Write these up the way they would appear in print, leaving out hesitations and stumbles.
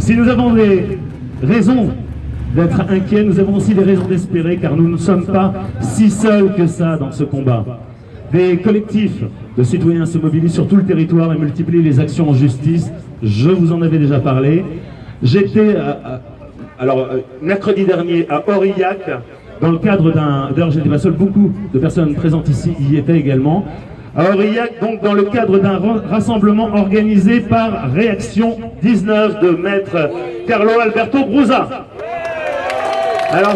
Si nous avons des raisons d'être inquiets, nous avons aussi des raisons d'espérer, car nous ne sommes pas si seuls que ça dans ce combat. Des collectifs de citoyens se mobilisent sur tout le territoire et multiplient les actions en justice. Je vous en avais déjà parlé. J'étais, mercredi dernier, à Aurillac, dans le cadre d'ailleurs j'étais pas seul, beaucoup de personnes présentes ici y étaient également. À Aurillac, donc dans le cadre d'un rassemblement organisé par Réaction 19 de maître Carlo Alberto Brusa. Alors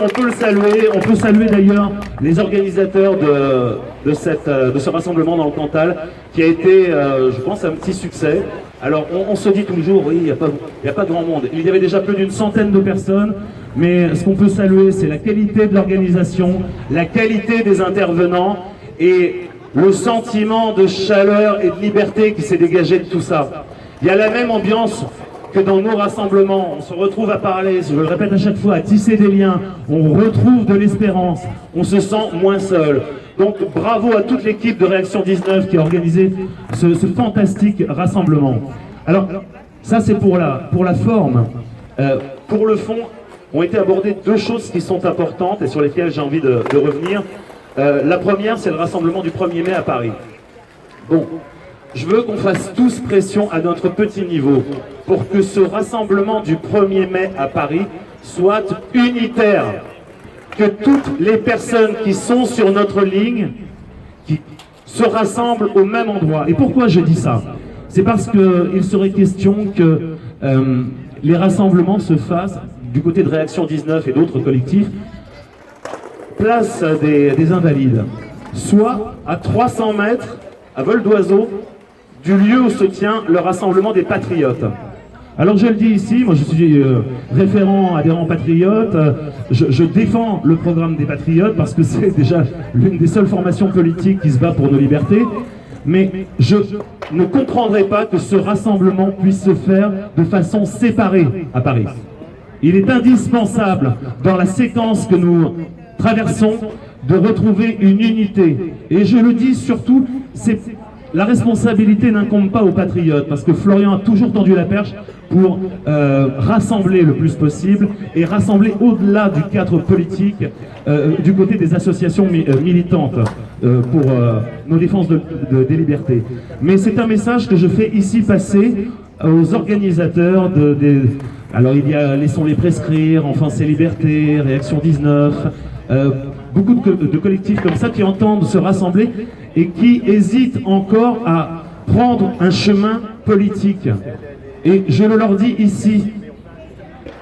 on peut le saluer, on peut saluer d'ailleurs les organisateurs de ce rassemblement dans le Cantal, qui a été, je pense, un petit succès. Alors on se dit toujours, oui, il n'y a pas grand monde. Il y avait déjà plus d'une centaine de personnes, mais ce qu'on peut saluer, c'est la qualité de l'organisation, la qualité des intervenants et le sentiment de chaleur et de liberté qui s'est dégagé de tout ça. Il y a la même ambiance que dans nos rassemblements, on se retrouve à parler, je le répète à chaque fois, à tisser des liens, on retrouve de l'espérance, on se sent moins seul. Donc bravo à toute l'équipe de Réaction 19 qui a organisé ce fantastique rassemblement. Alors ça c'est pour la forme. Pour le fond, ont été abordées deux choses qui sont importantes et sur lesquelles j'ai envie de revenir. La première, c'est le rassemblement du 1er mai à Paris. Bon, je veux qu'on fasse tous pression à notre petit niveau pour que ce rassemblement du 1er mai à Paris soit unitaire. Que toutes les personnes qui sont sur notre ligne qui se rassemblent au même endroit. Et pourquoi je dis ça? C'est parce qu'il serait question que les rassemblements se fassent du côté de Réaction 19 et d'autres collectifs, place des Invalides, soit à 300 mètres, à vol d'oiseau, du lieu où se tient le rassemblement des Patriotes. Alors je le dis ici, moi je suis référent adhérent patriote, je défends le programme des Patriotes parce que c'est déjà l'une des seules formations politiques qui se bat pour nos libertés, mais je ne comprendrai pas que ce rassemblement puisse se faire de façon séparée à Paris. Il est indispensable dans la séquence que nous traversons de retrouver une unité. Et je le dis surtout, la responsabilité n'incombe pas aux patriotes, parce que Florian a toujours tendu la perche pour rassembler le plus possible et rassembler au-delà du cadre politique, du côté des associations militantes pour nos défenses des libertés. Mais c'est un message que je fais ici passer aux organisateurs alors il y a Laissons-les prescrire, Enfin c'est liberté, Réaction 19, beaucoup de collectifs comme ça qui entendent se rassembler et qui hésitent encore à prendre un chemin politique. Et je le leur dis ici,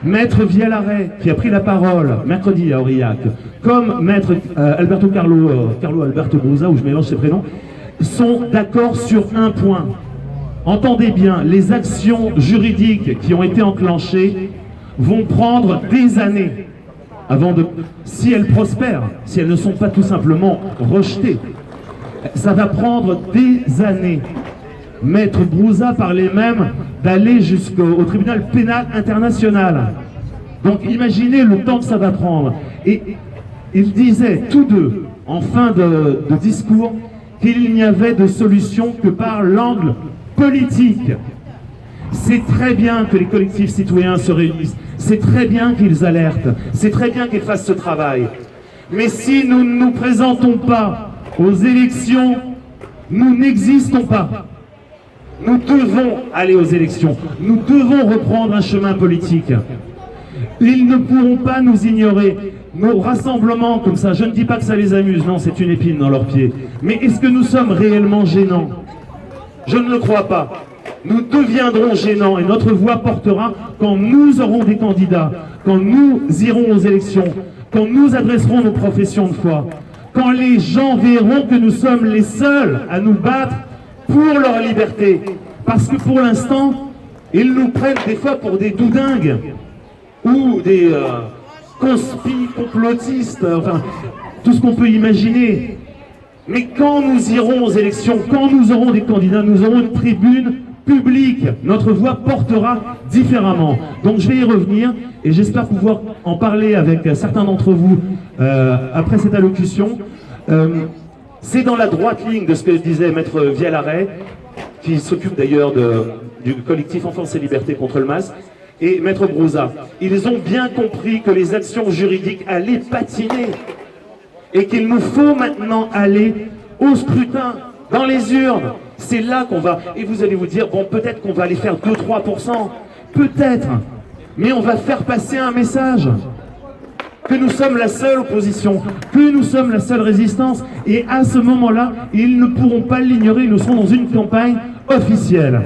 Maître Vialaret, qui a pris la parole mercredi à Aurillac, comme Maître Alberto Carlo Alberto Brusa, où je mélange ses prénoms, sont d'accord sur un point. Entendez bien, les actions juridiques qui ont été enclenchées vont prendre des années avant si elles prospèrent, si elles ne sont pas tout simplement rejetées. Ça va prendre des années. Maître Brusa parlait même d'aller jusqu'au tribunal pénal international. Donc imaginez le temps que ça va prendre. Et ils disaient tous deux, en fin de discours, qu'il n'y avait de solution que par l'angle politique. C'est très bien que les collectifs citoyens se réunissent, c'est très bien qu'ils alertent, c'est très bien qu'ils fassent ce travail. Mais si nous ne nous présentons pas aux élections, nous n'existons pas. Nous devons aller aux élections, nous devons reprendre un chemin politique. Ils ne pourront pas nous ignorer. Nos rassemblements comme ça, je ne dis pas que ça les amuse, non, c'est une épine dans leurs pieds. Mais est-ce que nous sommes réellement gênants? Je ne le crois pas. Nous deviendrons gênants et notre voix portera quand nous aurons des candidats, quand nous irons aux élections, quand nous adresserons nos professions de foi, quand les gens verront que nous sommes les seuls à nous battre pour leur liberté. Parce que pour l'instant, ils nous prennent des fois pour des doudingues ou des complotistes, enfin, tout ce qu'on peut imaginer. Mais quand nous irons aux élections, quand nous aurons des candidats, nous aurons une tribune publique. Notre voix portera différemment. Donc je vais y revenir et j'espère pouvoir en parler avec certains d'entre vous après cette allocution. C'est dans la droite ligne de ce que disait Maître Vialaret, qui s'occupe d'ailleurs du collectif Enfance et Liberté contre le masque, et Maître Brouza. Ils ont bien compris que les actions juridiques allaient patiner et qu'il nous faut maintenant aller au scrutin, dans les urnes. C'est là qu'on va... Et vous allez vous dire, bon, peut-être qu'on va aller faire 2-3%, peut-être, mais on va faire passer un message. Que nous sommes la seule opposition, que nous sommes la seule résistance, et à ce moment-là, ils ne pourront pas l'ignorer, nous serons dans une campagne officielle.